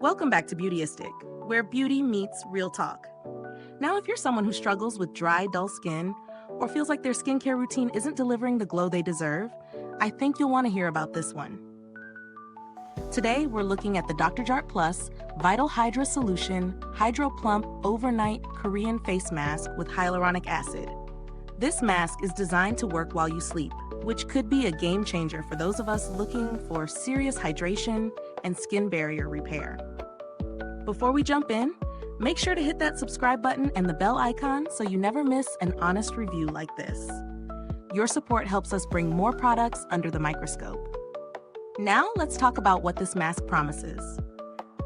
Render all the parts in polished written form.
Welcome back to Beautyistic, where beauty meets real talk. Now, if you're someone who struggles with dry, dull skin, or feels like their skincare routine isn't delivering the glow they deserve, I think you'll want to hear about this one. Today, we're looking at the Dr.Jart Plus Vital Hydra Solution Hydro Plump Overnight Korean Face Mask with Hyaluronic Acid. This mask is designed to work while you sleep, which could be a game changer for those of us looking for serious hydration and skin barrier repair. Before we jump in, make sure to hit that subscribe button and the bell icon so you never miss an honest review like this. Your support helps us bring more products under the microscope. Now let's talk about what this mask promises.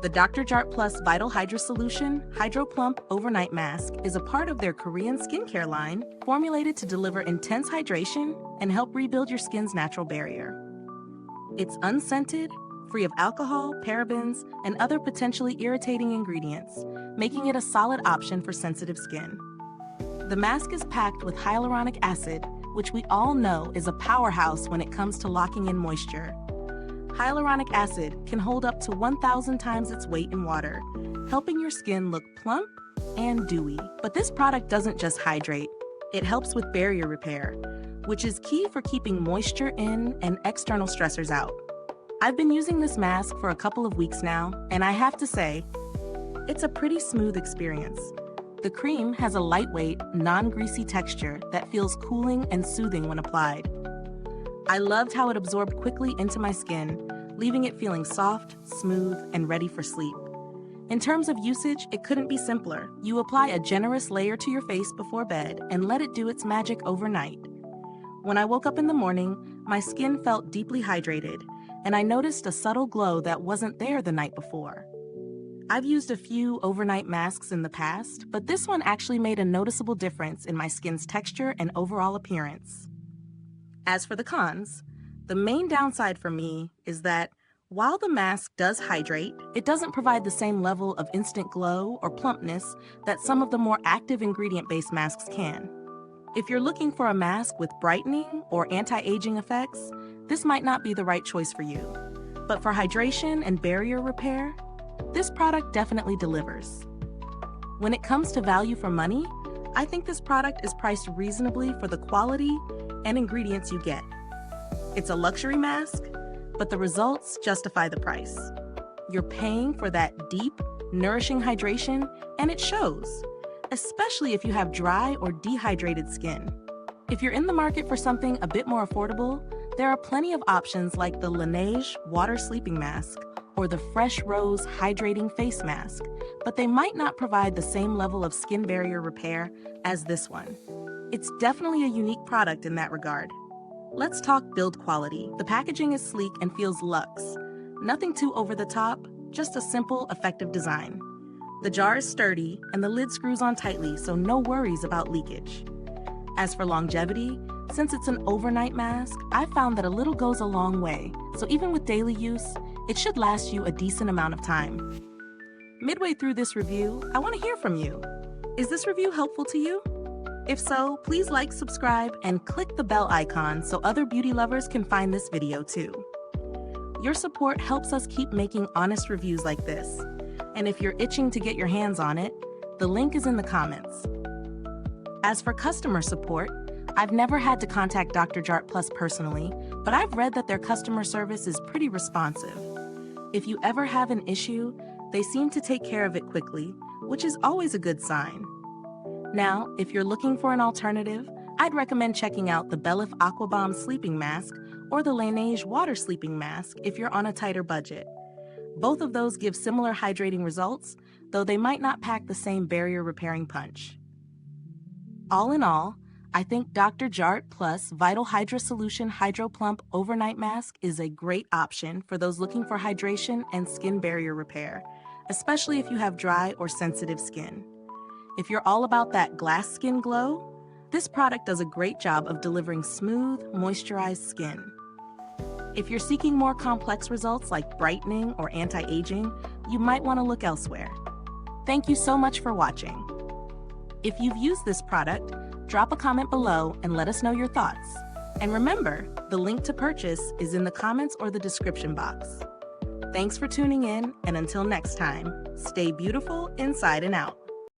The Dr.Jart Plus Vital Hydra Solution Hydro Plump Overnight Mask is a part of their Korean skincare line, formulated to deliver intense hydration and help rebuild your skin's natural barrier. It's unscented, free of alcohol, parabens, and other potentially irritating ingredients, making it a solid option for sensitive skin. The mask is packed with hyaluronic acid, which we all know is a powerhouse when it comes to locking in moisture. Hyaluronic acid can hold up to 1,000 times its weight in water, helping your skin look plump and dewy. But this product doesn't just hydrate, it helps with barrier repair, which is key for keeping moisture in and external stressors out. I've been using this mask for a couple of weeks now, and I have to say, it's a pretty smooth experience. The cream has a lightweight, non-greasy texture that feels cooling and soothing when applied. I loved how it absorbed quickly into my skin, leaving it feeling soft, smooth, and ready for sleep. In terms of usage, it couldn't be simpler. You apply a generous layer to your face before bed and let it do its magic overnight. When I woke up in the morning, my skin felt deeply hydrated, and I noticed a subtle glow that wasn't there the night before. I've used a few overnight masks in the past, but this one actually made a noticeable difference in my skin's texture and overall appearance. As for the cons, the main downside for me is that while the mask does hydrate, it doesn't provide the same level of instant glow or plumpness that some of the more active ingredient-based masks can. If you're looking for a mask with brightening or anti-aging effects, this might not be the right choice for you. But for hydration and barrier repair, this product definitely delivers. When it comes to value for money, I think this product is priced reasonably for the quality and ingredients you get. It's a luxury mask, but the results justify the price. You're paying for that deep, nourishing hydration, and it shows, especially if you have dry or dehydrated skin. If you're in the market for something a bit more affordable, there are plenty of options like the Laneige Water Sleeping Mask or the Fresh Rose Hydrating Face Mask, but they might not provide the same level of skin barrier repair as this one. It's definitely a unique product in that regard. Let's talk build quality. The packaging is sleek and feels luxe. Nothing too over the top, just a simple, effective design. The jar is sturdy and the lid screws on tightly, so no worries about leakage. As for longevity, since it's an overnight mask, I found that a little goes a long way, so even with daily use, it should last you a decent amount of time. Midway through this review, I want to hear from you. Is this review helpful to you? If so, please like, subscribe, and click the bell icon so other beauty lovers can find this video too. Your support helps us keep making honest reviews like this. And if you're itching to get your hands on it, the link is in the comments. As for customer support, I've never had to contact Dr.Jart Plus personally, but I've read that their customer service is pretty responsive. If you ever have an issue, they seem to take care of it quickly, which is always a good sign. Now, if you're looking for an alternative, I'd recommend checking out the Belif Aqua Bomb Sleeping Mask or the Laneige Water Sleeping Mask if you're on a tighter budget. Both of those give similar hydrating results, though they might not pack the same barrier repairing punch. All in all, I think Dr.Jart Plus Vital Hydra Solution Hydro Plump Overnight Mask is a great option for those looking for hydration and skin barrier repair, especially if you have dry or sensitive skin. If you're all about that glass skin glow, this product does a great job of delivering smooth, moisturized skin. If you're seeking more complex results like brightening or anti-aging, you might want to look elsewhere. Thank you so much for watching. If you've used this product, drop a comment below and let us know your thoughts. And remember, the link to purchase is in the comments or the description box. Thanks for tuning in, and until next time, stay beautiful inside and out.